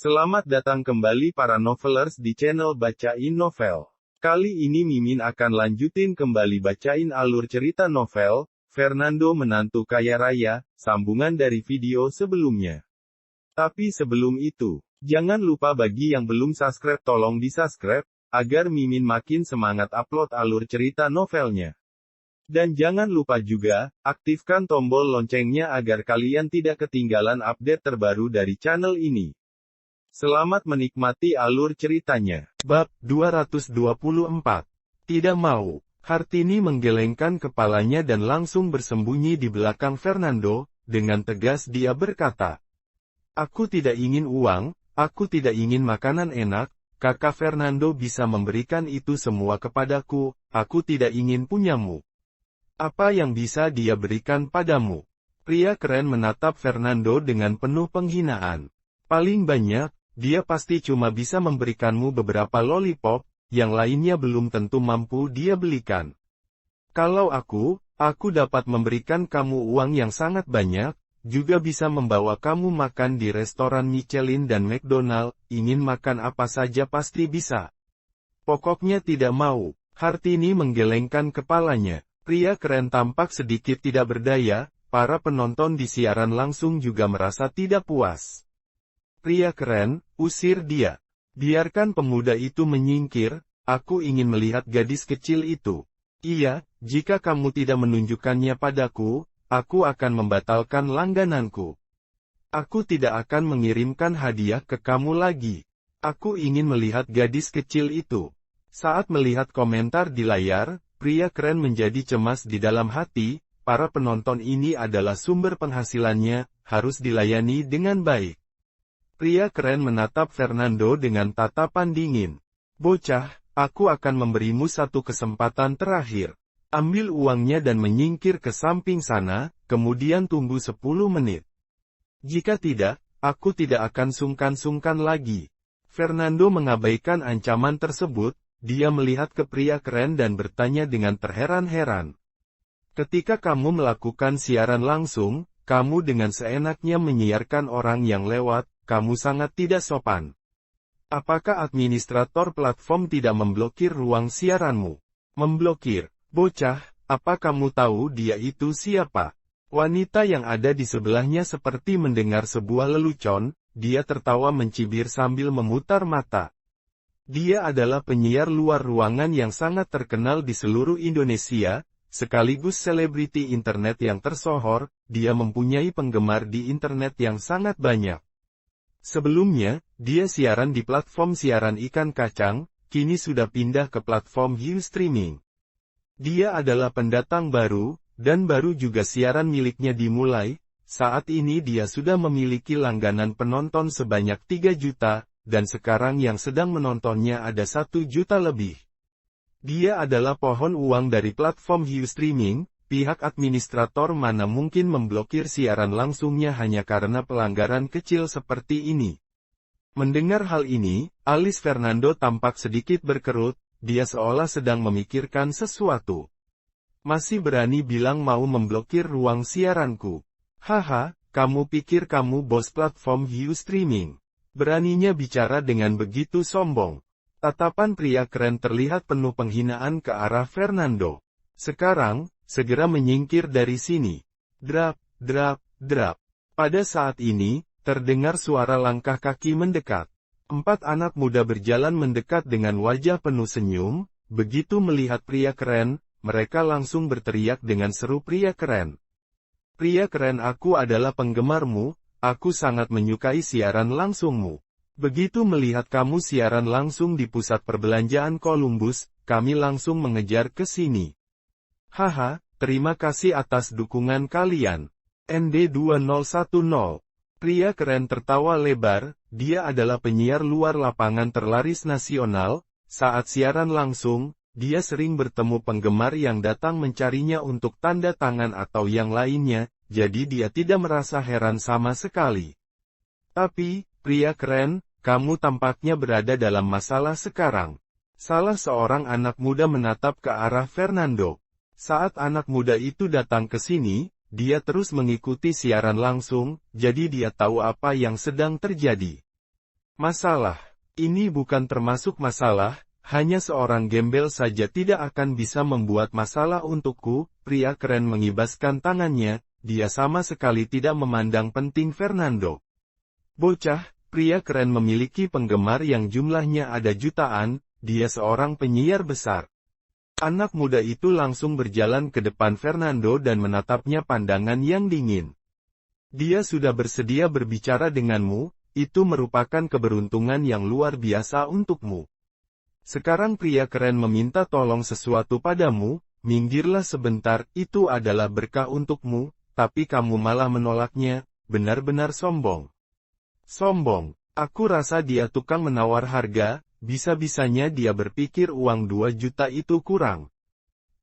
Selamat datang kembali para novelers di channel Bacain Novel. Kali ini Mimin akan lanjutin kembali bacain alur cerita novel, Fernando Menantu Kaya Raya, sambungan dari video sebelumnya. Tapi sebelum itu, jangan lupa bagi yang belum subscribe tolong di-subscribe, agar Mimin makin semangat upload alur cerita novelnya. Dan jangan lupa juga, aktifkan tombol loncengnya agar kalian tidak ketinggalan update terbaru dari channel ini. Selamat menikmati alur ceritanya. Bab 224. Tidak mau. Hartini menggelengkan kepalanya dan langsung bersembunyi di belakang Fernando, dengan tegas dia berkata. Aku tidak ingin uang, aku tidak ingin makanan enak, kakak Fernando bisa memberikan itu semua kepadaku, aku tidak ingin punyamu. Apa yang bisa dia berikan padamu? Pria keren menatap Fernando dengan penuh penghinaan. Paling banyak, dia pasti cuma bisa memberikanmu beberapa lollipop, yang lainnya belum tentu mampu dia belikan. Kalau aku dapat memberikan kamu uang yang sangat banyak, juga bisa membawa kamu makan di restoran Michelin dan McDonald, ingin makan apa saja pasti bisa. Pokoknya tidak mau. Hartini menggelengkan kepalanya. Pria keren tampak sedikit tidak berdaya, para penonton di siaran langsung juga merasa tidak puas. Pria keren, usir dia. Biarkan pemuda itu menyingkir, aku ingin melihat gadis kecil itu. Iya, jika kamu tidak menunjukkannya padaku, aku akan membatalkan langgananku. Aku tidak akan mengirimkan hadiah ke kamu lagi. Aku ingin melihat gadis kecil itu. Saat melihat komentar di layar, pria keren menjadi cemas di dalam hati, para penonton ini adalah sumber penghasilannya, harus dilayani dengan baik. Pria keren menatap Fernando dengan tatapan dingin. Bocah, aku akan memberimu satu kesempatan terakhir. Ambil uangnya dan menyingkir ke samping sana, kemudian tunggu 10 menit. Jika tidak, aku tidak akan sungkan-sungkan lagi. Fernando mengabaikan ancaman tersebut, dia melihat ke pria keren dan bertanya dengan terheran-heran. Ketika kamu melakukan siaran langsung, kamu dengan seenaknya menyiarkan orang yang lewat, kamu sangat tidak sopan. Apakah administrator platform tidak memblokir ruang siaranmu? Memblokir? Bocah, apa kamu tahu dia itu siapa? Wanita yang ada di sebelahnya seperti mendengar sebuah lelucon, dia tertawa mencibir sambil memutar mata. Dia adalah penyiar luar ruangan yang sangat terkenal di seluruh Indonesia, sekaligus selebriti internet yang tersohor, dia mempunyai penggemar di internet yang sangat banyak. Sebelumnya, dia siaran di platform siaran ikan kacang, kini sudah pindah ke platform Hiu Streaming. Dia adalah pendatang baru, dan baru juga siaran miliknya dimulai, saat ini dia sudah memiliki langganan penonton sebanyak 3 juta, dan sekarang yang sedang menontonnya ada 1 juta lebih. Dia adalah pohon uang dari platform Hiu Streaming. Pihak administrator mana mungkin memblokir siaran langsungnya hanya karena pelanggaran kecil seperti ini. Mendengar hal ini, alis Fernando tampak sedikit berkerut, dia seolah sedang memikirkan sesuatu. Masih berani bilang mau memblokir ruang siaranku. Haha, kamu pikir kamu bos platform Hiu Streaming. Beraninya bicara dengan begitu sombong. Tatapan pria keren terlihat penuh penghinaan ke arah Fernando. Sekarang, segera menyingkir dari sini. Drap, drap, drap. Pada saat ini, terdengar suara langkah kaki mendekat. 4 anak muda berjalan mendekat dengan wajah penuh senyum, begitu melihat pria keren, mereka langsung berteriak dengan seru pria keren. Pria keren, aku adalah penggemarmu, aku sangat menyukai siaran langsungmu. Begitu melihat kamu siaran langsung di pusat perbelanjaan Columbus, kami langsung mengejar ke sini. Haha, terima kasih atas dukungan kalian. ND2010. Pria keren tertawa lebar, dia adalah penyiar luar lapangan terlaris nasional, saat siaran langsung, dia sering bertemu penggemar yang datang mencarinya untuk tanda tangan atau yang lainnya, jadi dia tidak merasa heran sama sekali. Tapi, pria keren, kamu tampaknya berada dalam masalah sekarang. Salah seorang anak muda menatap ke arah Fernando. Saat anak muda itu datang ke sini, dia terus mengikuti siaran langsung, jadi dia tahu apa yang sedang terjadi. Masalah. Ini bukan termasuk masalah, hanya seorang gembel saja tidak akan bisa membuat masalah untukku. Pria keren mengibaskan tangannya, dia sama sekali tidak memandang penting Fernando. Bocah, pria keren memiliki penggemar yang jumlahnya ada jutaan, dia seorang penyiar besar. Anak muda itu langsung berjalan ke depan Fernando dan menatapnya pandangan yang dingin. Dia sudah bersedia berbicara denganmu, itu merupakan keberuntungan yang luar biasa untukmu. Sekarang pria keren meminta tolong sesuatu padamu, minggirlah sebentar, itu adalah berkah untukmu, tapi kamu malah menolaknya, benar-benar sombong. Sombong, aku rasa dia tukang menawar harga, bisa-bisanya dia berpikir uang 2 juta itu kurang.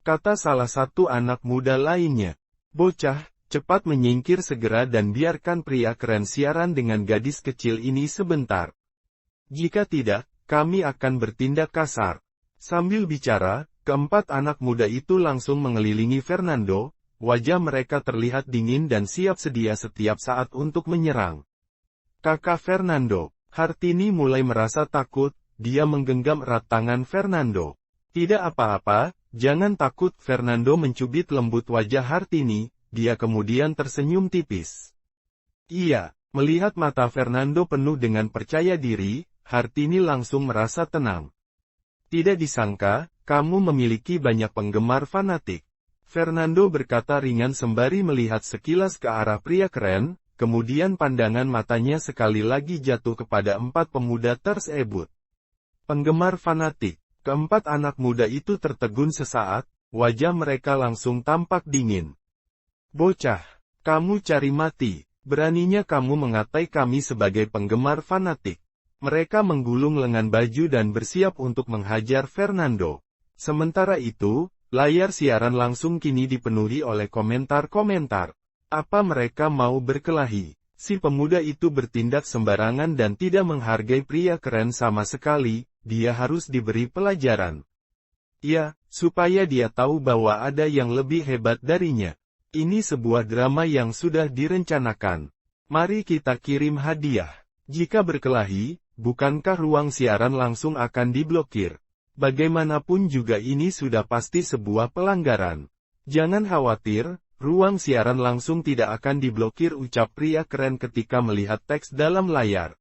Kata salah satu anak muda lainnya. Bocah, cepat menyingkir segera dan biarkan pria keren siaran dengan gadis kecil ini sebentar. Jika tidak, kami akan bertindak kasar. Sambil bicara, keempat anak muda itu langsung mengelilingi Fernando, wajah mereka terlihat dingin dan siap sedia setiap saat untuk menyerang. Kakak Fernando, Hartini mulai merasa takut, dia menggenggam erat tangan Fernando. Tidak apa-apa, jangan takut. Fernando mencubit lembut wajah Hartini, dia kemudian tersenyum tipis. Iya, melihat mata Fernando penuh dengan percaya diri, Hartini langsung merasa tenang. Tidak disangka, kamu memiliki banyak penggemar fanatik. Fernando berkata ringan sembari melihat sekilas ke arah pria keren, kemudian pandangan matanya sekali lagi jatuh kepada 4 pemuda tersebut. Penggemar fanatik. Keempat anak muda itu tertegun sesaat, wajah mereka langsung tampak dingin. Bocah, kamu cari mati, beraninya kamu mengatai kami sebagai penggemar fanatik. Mereka menggulung lengan baju dan bersiap untuk menghajar Fernando. Sementara itu, layar siaran langsung kini dipenuhi oleh komentar-komentar. Apa mereka mau berkelahi? Si pemuda itu bertindak sembarangan dan tidak menghargai pria keren sama sekali, dia harus diberi pelajaran. Ya, supaya dia tahu bahwa ada yang lebih hebat darinya. Ini sebuah drama yang sudah direncanakan. Mari kita kirim hadiah. Jika berkelahi, bukankah ruang siaran langsung akan diblokir? Bagaimanapun juga ini sudah pasti sebuah pelanggaran. Jangan khawatir. Ruang siaran langsung tidak akan diblokir, ucap pria keren ketika melihat teks dalam layar.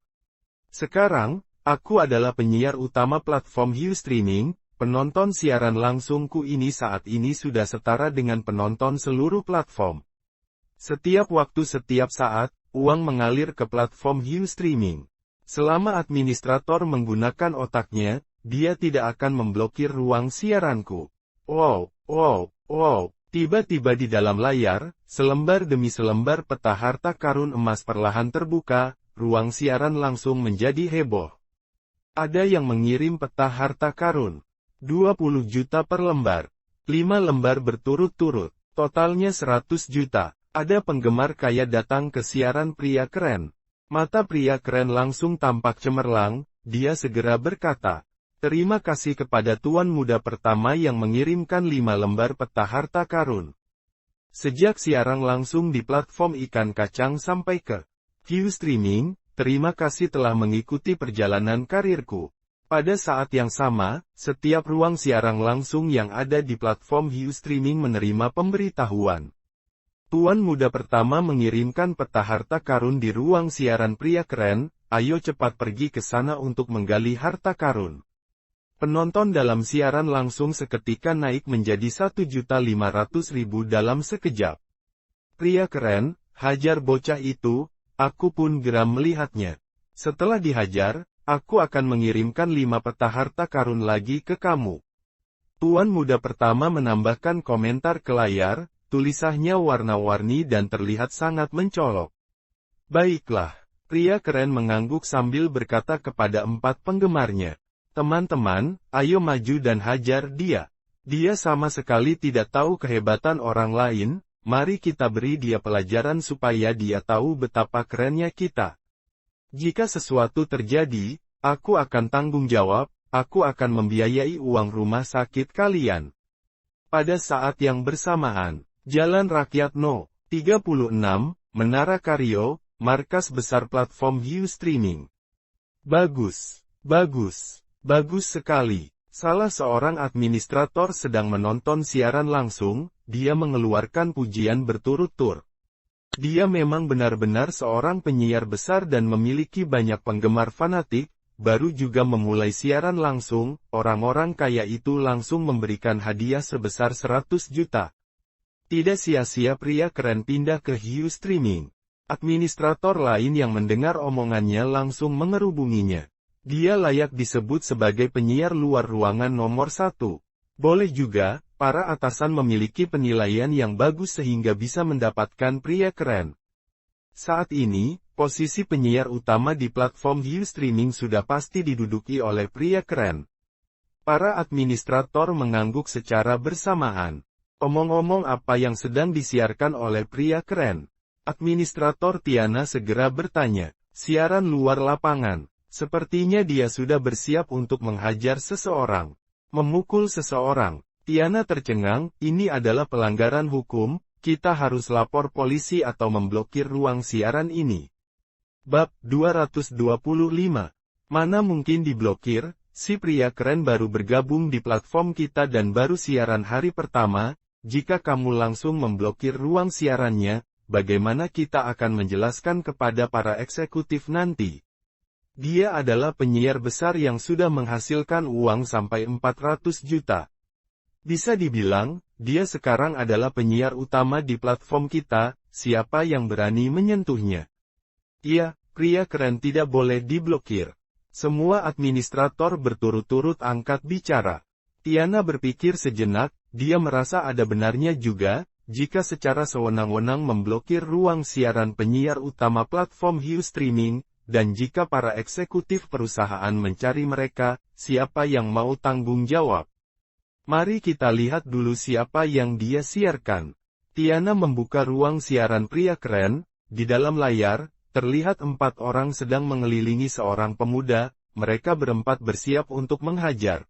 Sekarang, aku adalah penyiar utama platform Ustreaming, penonton siaran langsungku ini saat ini sudah setara dengan penonton seluruh platform. Setiap waktu setiap saat, uang mengalir ke platform Ustreaming. Selama administrator menggunakan otaknya, dia tidak akan memblokir ruang siaranku. Wow, wow, wow. Tiba-tiba di dalam layar, selembar demi selembar peta harta karun emas perlahan terbuka, ruang siaran langsung menjadi heboh. Ada yang mengirim peta harta karun. 20 juta per lembar. 5 lembar berturut-turut. Totalnya 100 juta. Ada penggemar kaya datang ke siaran pria keren. Mata pria keren langsung tampak cemerlang, dia segera berkata, terima kasih kepada tuan muda pertama yang mengirimkan 5 lembar peta harta karun. Sejak siaran langsung di platform ikan kacang sampai ke Ustreaming, terima kasih telah mengikuti perjalanan karirku. Pada saat yang sama, setiap ruang siaran langsung yang ada di platform Ustreaming menerima pemberitahuan. Tuan muda pertama mengirimkan peta harta karun di ruang siaran pria keren, ayo cepat pergi ke sana untuk menggali harta karun. Penonton dalam siaran langsung seketika naik menjadi 1.500.000 dalam sekejap. Pria keren, hajar bocah itu, aku pun geram melihatnya. Setelah dihajar, aku akan mengirimkan 5 peta harta karun lagi ke kamu. Tuan muda pertama menambahkan komentar ke layar, tulisannya warna-warni dan terlihat sangat mencolok. Baiklah, pria keren mengangguk sambil berkata kepada 4 penggemarnya. Teman-teman, ayo maju dan hajar dia. Dia sama sekali tidak tahu kehebatan orang lain, mari kita beri dia pelajaran supaya dia tahu betapa kerennya kita. Jika sesuatu terjadi, aku akan tanggung jawab, aku akan membiayai uang rumah sakit kalian. Pada saat yang bersamaan, Jalan Rakyat No. 36, Menara Karyo, markas besar platform Ustreaming. Bagus, bagus, bagus sekali. Salah seorang administrator sedang menonton siaran langsung, dia mengeluarkan pujian berturut-turut. Dia memang benar-benar seorang penyiar besar dan memiliki banyak penggemar fanatik, baru juga memulai siaran langsung, orang-orang kaya itu langsung memberikan hadiah sebesar 100 juta. Tidak sia-sia pria keren pindah ke Hiu Streaming. Administrator lain yang mendengar omongannya langsung mengerubunginya. Dia layak disebut sebagai penyiar luar ruangan nomor 1. Boleh juga, para atasan memiliki penilaian yang bagus sehingga bisa mendapatkan pria keren. Saat ini, posisi penyiar utama di platform Hiu Streaming sudah pasti diduduki oleh pria keren. Para administrator mengangguk secara bersamaan. Omong-omong apa yang sedang disiarkan oleh pria keren? Administrator Tiana segera bertanya, siaran luar lapangan. Sepertinya dia sudah bersiap untuk menghajar seseorang. Memukul seseorang. Tiana tercengang, ini adalah pelanggaran hukum, kita harus lapor polisi atau memblokir ruang siaran ini. Bab 225. Mana mungkin diblokir, si pria keren baru bergabung di platform kita dan baru siaran hari pertama, jika kamu langsung memblokir ruang siarannya, bagaimana kita akan menjelaskan kepada para eksekutif nanti? Dia adalah penyiar besar yang sudah menghasilkan uang sampai 400 juta. Bisa dibilang, dia sekarang adalah penyiar utama di platform kita, siapa yang berani menyentuhnya? Iya, pria keren tidak boleh diblokir. Semua administrator berturut-turut angkat bicara. Tiana berpikir sejenak, dia merasa ada benarnya juga, jika secara sewenang-wenang memblokir ruang siaran penyiar utama platform Hiu Streaming, dan jika para eksekutif perusahaan mencari mereka, siapa yang mau tanggung jawab? Mari kita lihat dulu siapa yang dia siarkan. Tiana membuka ruang siaran pria keren, di dalam layar, terlihat 4 orang sedang mengelilingi seorang pemuda, mereka berempat bersiap untuk menghajar.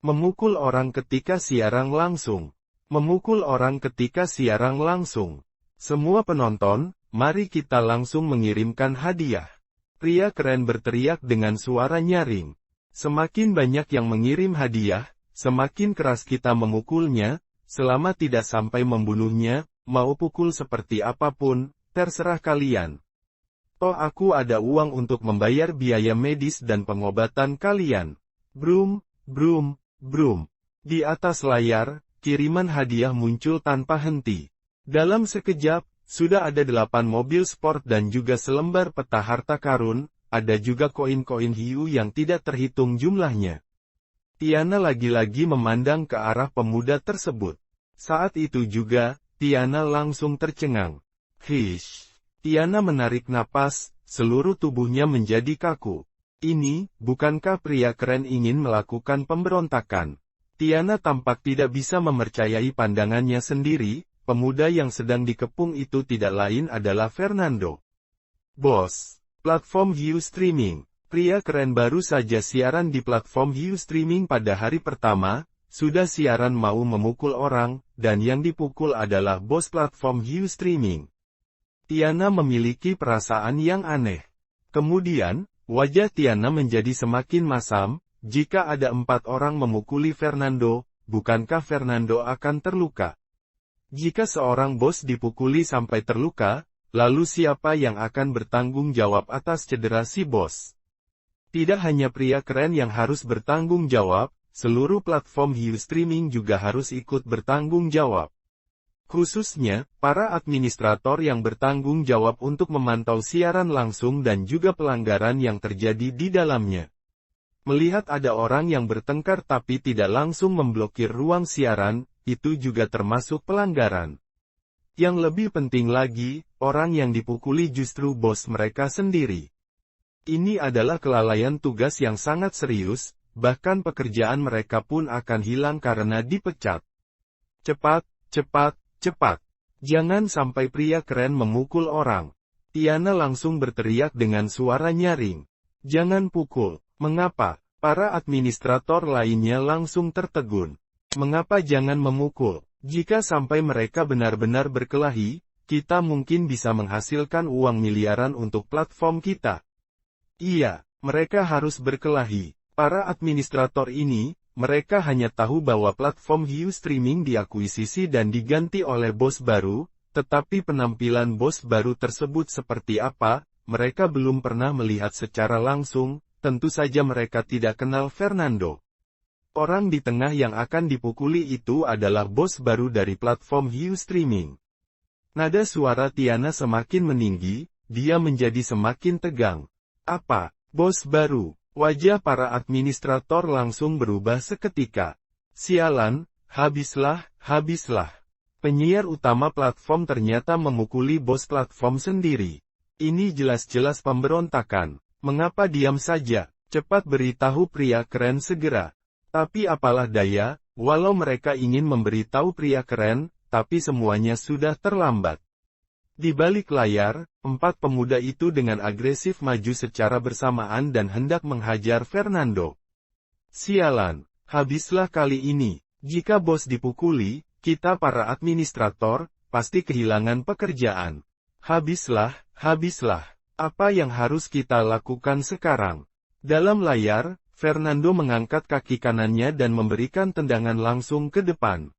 Memukul orang ketika siaran langsung. Memukul orang ketika siaran langsung. Semua penonton, mari kita langsung mengirimkan hadiah. Pria keren berteriak dengan suara nyaring. Semakin banyak yang mengirim hadiah, semakin keras kita memukulnya, selama tidak sampai membunuhnya, mau pukul seperti apapun, terserah kalian. Toh aku ada uang untuk membayar biaya medis dan pengobatan kalian. Brum, brum, brum. Di atas layar, kiriman hadiah muncul tanpa henti. Dalam sekejap, sudah ada 8 mobil sport dan juga selembar peta harta karun, ada juga koin-koin hiu yang tidak terhitung jumlahnya. Tiana lagi-lagi memandang ke arah pemuda tersebut. Saat itu juga, Tiana langsung tercengang. Hish. Tiana menarik napas, seluruh tubuhnya menjadi kaku. Ini, bukankah pria keren ingin melakukan pemberontakan? Tiana tampak tidak bisa mempercayai pandangannya sendiri. Pemuda yang sedang dikepung itu tidak lain adalah Fernando. Bos, platform Hiu Streaming. Pria keren baru saja siaran di platform Hiu Streaming pada hari pertama, sudah siaran mau memukul orang, dan yang dipukul adalah bos platform Hiu Streaming. Tiana memiliki perasaan yang aneh. Kemudian, wajah Tiana menjadi semakin masam, jika ada 4 orang memukuli Fernando, bukankah Fernando akan terluka? Jika seorang bos dipukuli sampai terluka, lalu siapa yang akan bertanggung jawab atas cedera si bos? Tidak hanya pria keren yang harus bertanggung jawab, seluruh platform Hiu Streaming juga harus ikut bertanggung jawab. Khususnya, para administrator yang bertanggung jawab untuk memantau siaran langsung dan juga pelanggaran yang terjadi di dalamnya. Melihat ada orang yang bertengkar tapi tidak langsung memblokir ruang siaran, itu juga termasuk pelanggaran. Yang lebih penting lagi, orang yang dipukuli justru bos mereka sendiri. Ini adalah kelalaian tugas yang sangat serius, bahkan pekerjaan mereka pun akan hilang karena dipecat. Cepat, cepat, cepat. Jangan sampai pria keren memukul orang. Tiana langsung berteriak dengan suara nyaring. Jangan pukul. Mengapa? Para administrator lainnya langsung tertegun. Mengapa jangan memukul? Jika sampai mereka benar-benar berkelahi, kita mungkin bisa menghasilkan uang miliaran untuk platform kita. Iya, Mereka harus berkelahi. Para administrator ini, mereka hanya tahu bahwa platform Hiu Streaming diakuisisi dan diganti oleh bos baru, tetapi penampilan bos baru tersebut seperti apa, mereka belum pernah melihat secara langsung, tentu saja mereka tidak kenal Fernando. Orang di tengah yang akan dipukuli itu adalah bos baru dari platform Hiu Streaming. Nada suara Tiana semakin meninggi, dia menjadi semakin tegang. Apa, bos baru? Wajah para administrator langsung berubah seketika. Sialan, habislah, habislah. Penyiar utama platform ternyata memukuli bos platform sendiri. Ini jelas-jelas pemberontakan. Mengapa diam saja? Cepat beritahu pria keren segera. Tapi apalah daya, walau mereka ingin memberitahu pria keren, tapi semuanya sudah terlambat. Di balik layar, 4 pemuda itu dengan agresif maju secara bersamaan dan hendak menghajar Fernando. Sialan, habislah kali ini. Jika bos dipukuli, kita para administrator, pasti kehilangan pekerjaan. Habislah, habislah. Apa yang harus kita lakukan sekarang? Dalam layar, Fernando mengangkat kaki kanannya dan memberikan tendangan langsung ke depan.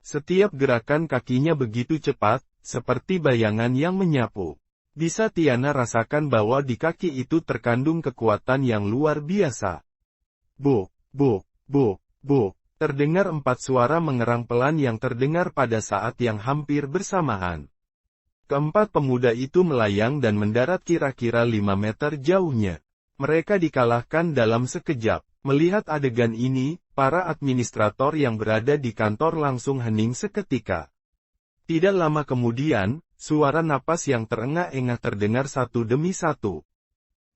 Setiap gerakan kakinya begitu cepat, seperti bayangan yang menyapu. Bisa Tiana rasakan bahwa di kaki itu terkandung kekuatan yang luar biasa. Bo, bo, bo, bo. Terdengar 4 suara mengerang pelan yang terdengar pada saat yang hampir bersamaan. Keempat pemuda itu melayang dan mendarat kira-kira 5 meter jauhnya. Mereka dikalahkan dalam sekejap. Melihat adegan ini, para administrator yang berada di kantor langsung hening seketika. Tidak lama kemudian, suara napas yang terengah-engah terdengar satu demi satu.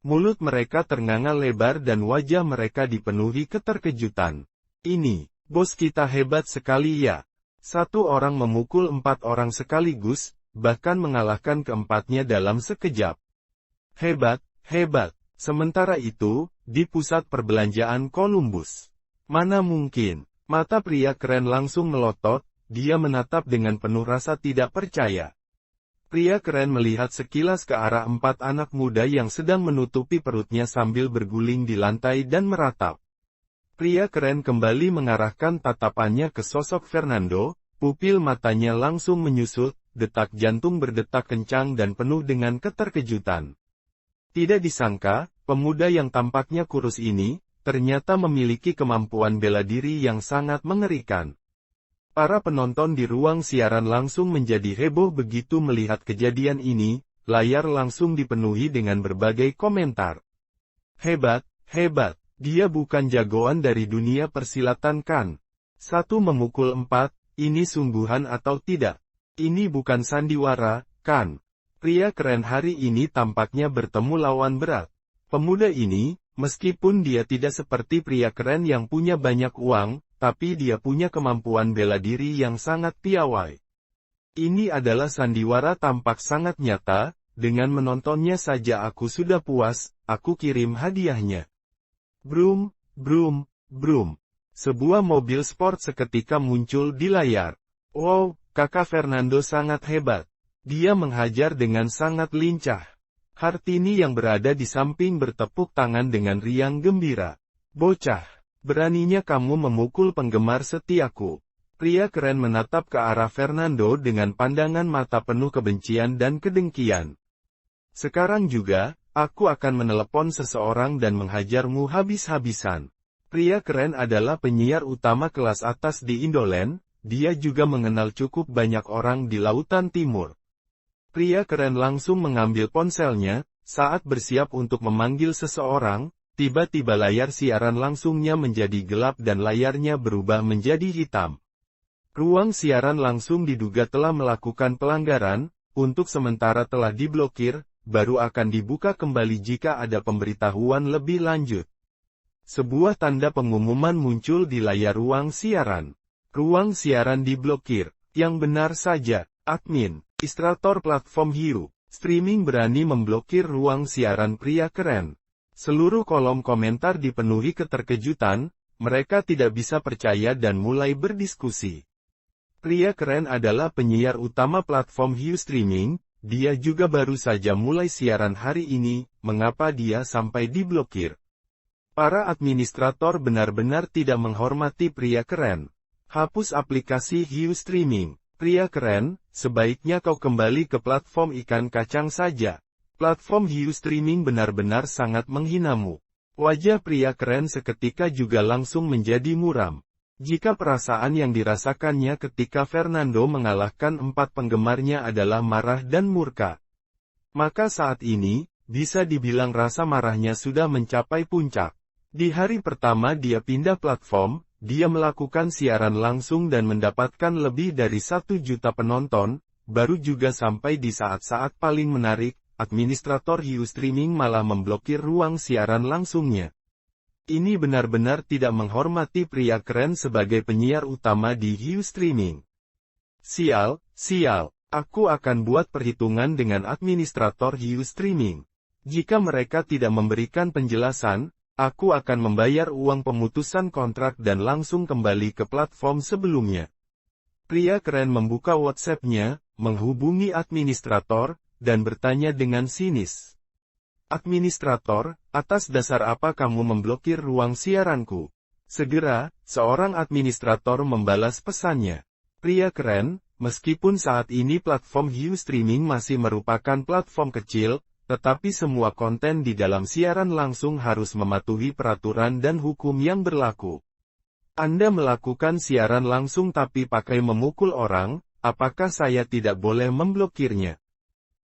Mulut mereka ternganga lebar dan wajah mereka dipenuhi keterkejutan. Ini, bos kita hebat sekali ya. 1 orang memukul 4 orang sekaligus, bahkan mengalahkan keempatnya dalam sekejap. Hebat, hebat. Sementara itu, di pusat perbelanjaan Columbus. Mana mungkin, mata pria keren langsung melotot. Dia menatap dengan penuh rasa tidak percaya. Pria keren melihat sekilas ke arah 4 anak muda yang sedang menutupi perutnya sambil berguling di lantai dan meratap. Pria keren kembali mengarahkan tatapannya ke sosok Fernando, pupil matanya langsung menyusut, detak jantung berdetak kencang dan penuh dengan keterkejutan. Tidak disangka, pemuda yang tampaknya kurus ini, ternyata memiliki kemampuan bela diri yang sangat mengerikan. Para penonton di ruang siaran langsung menjadi heboh begitu melihat kejadian ini, layar langsung dipenuhi dengan berbagai komentar. Hebat, hebat, dia bukan jagoan dari dunia persilatan kan? 1 memukul 4, ini sungguhan atau tidak? Ini bukan sandiwara, kan? Pria keren hari ini tampaknya bertemu lawan berat. Pemuda ini, meskipun dia tidak seperti pria keren yang punya banyak uang, tapi dia punya kemampuan bela diri yang sangat piawai. Ini adalah sandiwara tampak sangat nyata, dengan menontonnya saja aku sudah puas, aku kirim hadiahnya. Brum, brum, brum. Sebuah mobil sport seketika muncul di layar. Wow, kakak Fernando sangat hebat. Dia menghajar dengan sangat lincah. Hartini yang berada di samping bertepuk tangan dengan riang gembira. Bocah. Beraninya kamu memukul penggemar setiaku. Pria keren menatap ke arah Fernando dengan pandangan mata penuh kebencian dan kedengkian. Sekarang juga, aku akan menelepon seseorang dan menghajarmu habis-habisan. Pria keren adalah penyiar utama kelas atas di Indoland, dia juga mengenal cukup banyak orang di Lautan Timur. Pria keren langsung mengambil ponselnya, saat bersiap untuk memanggil seseorang. Tiba-tiba layar siaran langsungnya menjadi gelap dan layarnya berubah menjadi hitam. Ruang siaran langsung diduga telah melakukan pelanggaran, untuk sementara telah diblokir, baru akan dibuka kembali jika ada pemberitahuan lebih lanjut. Sebuah tanda pengumuman muncul di layar ruang siaran. Ruang siaran diblokir. Yang benar saja, admin, administrator platform Hiu Streaming berani memblokir ruang siaran pria keren. Seluruh kolom komentar dipenuhi keterkejutan, mereka tidak bisa percaya dan mulai berdiskusi. Pria keren adalah penyiar utama platform Hiu Streaming, dia juga baru saja mulai siaran hari ini, mengapa dia sampai diblokir? Para administrator benar-benar tidak menghormati pria keren. Hapus aplikasi Hiu Streaming. Pria keren, sebaiknya kau kembali ke platform ikan kacang saja. Platform Hiu Streaming benar-benar sangat menghinamu. Wajah pria keren seketika juga langsung menjadi muram. Jika perasaan yang dirasakannya ketika Fernando mengalahkan 4 penggemarnya adalah marah dan murka, maka saat ini, bisa dibilang rasa marahnya sudah mencapai puncak. Di hari pertama dia pindah platform, dia melakukan siaran langsung dan mendapatkan lebih dari 1 juta penonton, baru juga sampai di saat-saat paling menarik, administrator Hiu Streaming malah memblokir ruang siaran langsungnya. Ini benar-benar tidak menghormati pria keren sebagai penyiar utama di Hiu Streaming. Sial, aku akan buat perhitungan dengan administrator Hiu Streaming. Jika mereka tidak memberikan penjelasan, aku akan membayar uang pemutusan kontrak dan langsung kembali ke platform sebelumnya. Pria keren membuka WhatsApp-nya, menghubungi administrator, dan bertanya dengan sinis. Administrator, atas dasar apa kamu memblokir ruang siaranku? Segera, seorang administrator membalas pesannya. Pria keren, meskipun saat ini platform Hiu Streaming masih merupakan platform kecil, tetapi semua konten di dalam siaran langsung harus mematuhi peraturan dan hukum yang berlaku. Anda melakukan siaran langsung tapi pakai memukul orang, apakah saya tidak boleh memblokirnya?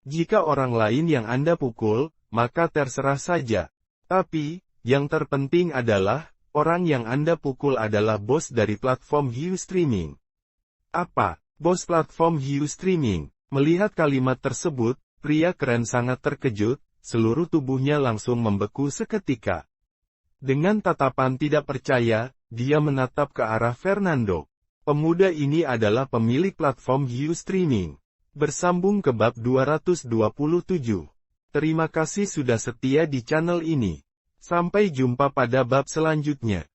Jika orang lain yang Anda pukul, maka terserah saja. Tapi, yang terpenting adalah, orang yang Anda pukul adalah bos dari platform Hiu Streaming. Apa? Bos platform Hiu Streaming? Melihat kalimat tersebut, pria keren sangat terkejut, seluruh tubuhnya langsung membeku seketika. Dengan tatapan tidak percaya, dia menatap ke arah Fernando. Pemuda ini adalah pemilik platform Hiu Streaming. Bersambung ke bab 227. Terima kasih sudah setia di channel ini. Sampai jumpa pada bab selanjutnya.